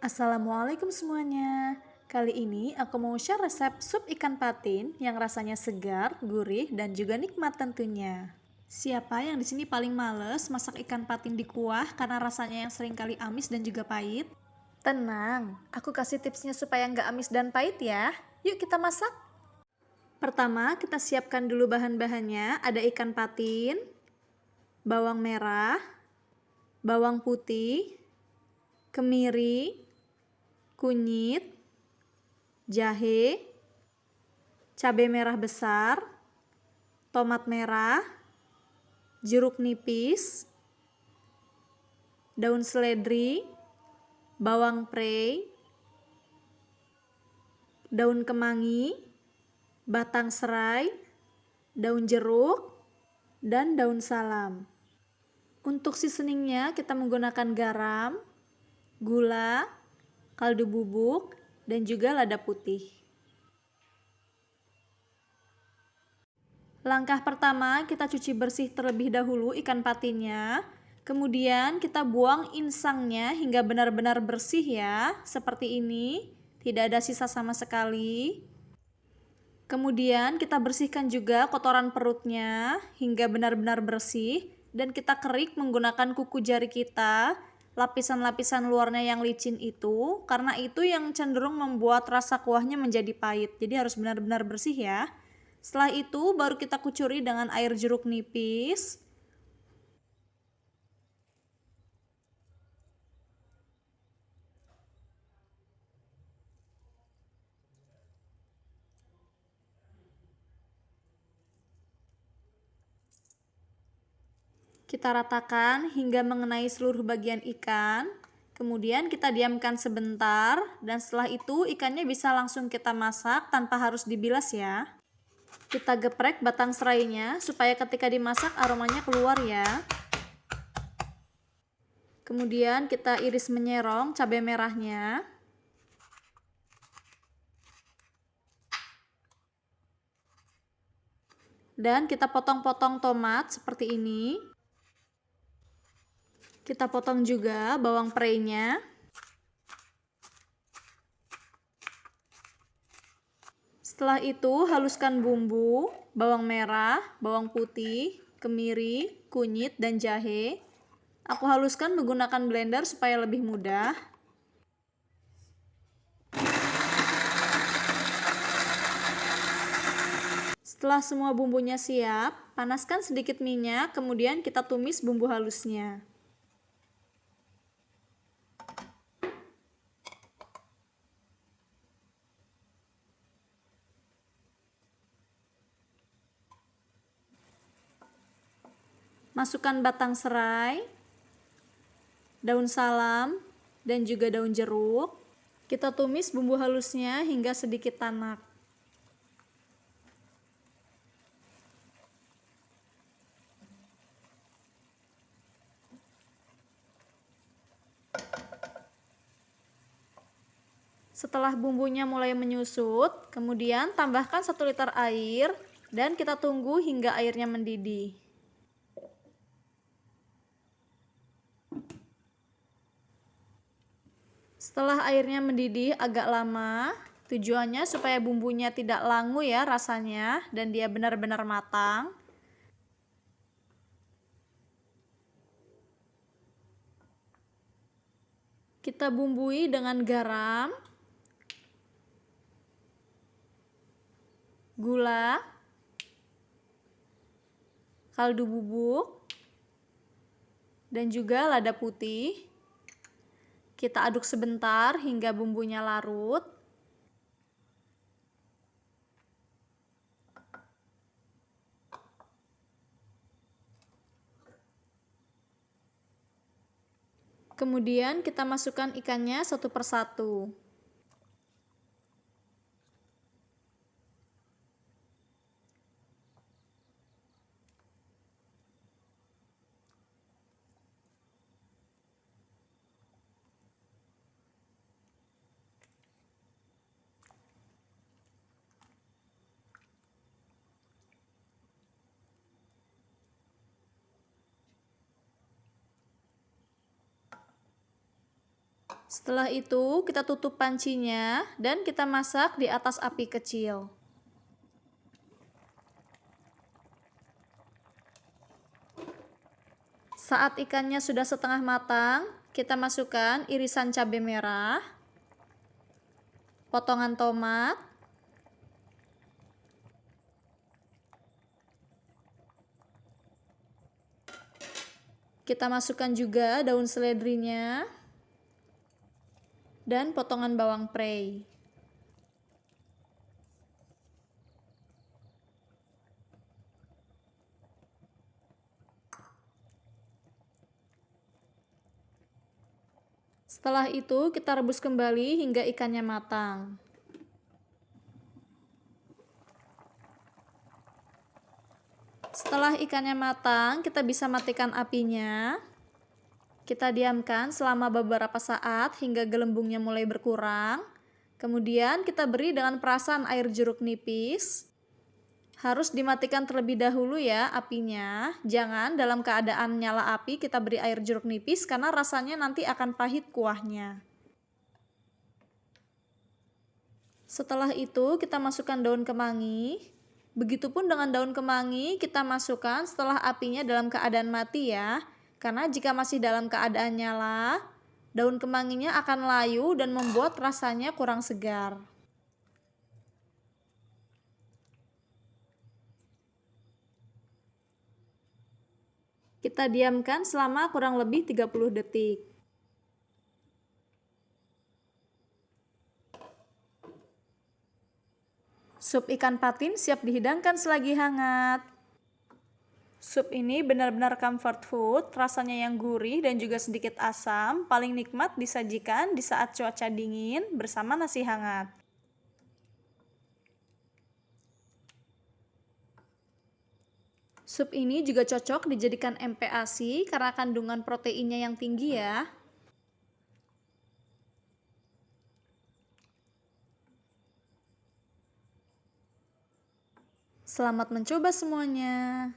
Assalamualaikum semuanya. Kali ini aku mau share resep sup ikan patin yang rasanya segar, gurih, dan juga nikmat tentunya. Siapa yang di sini paling males masak ikan patin di kuah karena rasanya yang sering kali amis dan juga pahit? Tenang, aku kasih tipsnya supaya nggak amis dan pahit ya. Yuk kita masak. Pertama, kita siapkan dulu bahan-bahannya. Ada ikan patin, bawang merah, bawang putih, kemiri, kunyit, jahe, cabai merah besar, tomat merah, jeruk nipis, daun seledri, bawang prei, daun kemangi, batang serai, daun jeruk, dan daun salam. Untuk seasoningnya kita menggunakan garam, gula, kaldu bubuk, dan juga lada putih. Langkah pertama, kita cuci bersih terlebih dahulu ikan patinnya. Kemudian kita buang insangnya hingga benar-benar bersih ya, seperti ini. Tidak ada sisa sama sekali. Kemudian kita bersihkan juga kotoran perutnya hingga benar-benar bersih. Dan kita kerik menggunakan kuku jari kita, lapisan-lapisan luarnya yang licin itu. Karena itu yang cenderung membuat rasa kuahnya menjadi pahit. Jadi harus benar-benar bersih ya. Setelah itu baru kita kucuri dengan air jeruk nipis. Kita ratakan hingga mengenai seluruh bagian ikan. Kemudian kita diamkan sebentar dan setelah itu ikannya bisa langsung kita masak tanpa harus dibilas ya. Kita geprek batang serainya supaya ketika dimasak aromanya keluar ya. Kemudian kita iris menyerong cabai merahnya. Dan kita potong-potong tomat seperti ini. Kita potong juga bawang prei-nya. Setelah itu haluskan bumbu, bawang merah, bawang putih, kemiri, kunyit, dan jahe. Aku haluskan menggunakan blender supaya lebih mudah. Setelah semua bumbunya siap, panaskan sedikit minyak, kemudian kita tumis bumbu halusnya. Masukkan batang serai, daun salam, dan juga daun jeruk. Kita tumis bumbu halusnya hingga sedikit tanak. Setelah bumbunya mulai menyusut, kemudian tambahkan 1 liter air dan kita tunggu hingga airnya mendidih. Setelah airnya mendidih agak lama, tujuannya supaya bumbunya tidak langu ya rasanya dan dia benar-benar matang. Kita bumbui dengan garam, gula, kaldu bubuk, dan juga lada putih. Kita aduk sebentar hingga bumbunya larut. Kemudian kita masukkan ikannya satu persatu. Setelah itu, kita tutup pancinya dan kita masak di atas api kecil. Saat ikannya sudah setengah matang, kita masukkan irisan cabai merah, potongan tomat, kita masukkan juga daun seledrinya, dan potongan bawang prei. Setelah itu, kita rebus kembali hingga ikannya matang. Setelah ikannya matang, kita bisa matikan apinya. Kita diamkan selama beberapa saat hingga gelembungnya mulai berkurang. Kemudian kita beri dengan perasan air jeruk nipis. Harus dimatikan terlebih dahulu ya apinya. Jangan dalam keadaan nyala api kita beri air jeruk nipis karena rasanya nanti akan pahit kuahnya. Setelah itu kita masukkan daun kemangi. Begitupun dengan daun kemangi kita masukkan setelah apinya dalam keadaan mati ya. Karena jika masih dalam keadaan nyala, daun kemanginya akan layu dan membuat rasanya kurang segar. Kita diamkan selama kurang lebih 30 detik. Sup ikan patin siap dihidangkan selagi hangat. Sup ini benar-benar comfort food, rasanya yang gurih dan juga sedikit asam, paling nikmat disajikan di saat cuaca dingin bersama nasi hangat. Sup ini juga cocok dijadikan MPASI karena kandungan proteinnya yang tinggi ya. Selamat mencoba semuanya.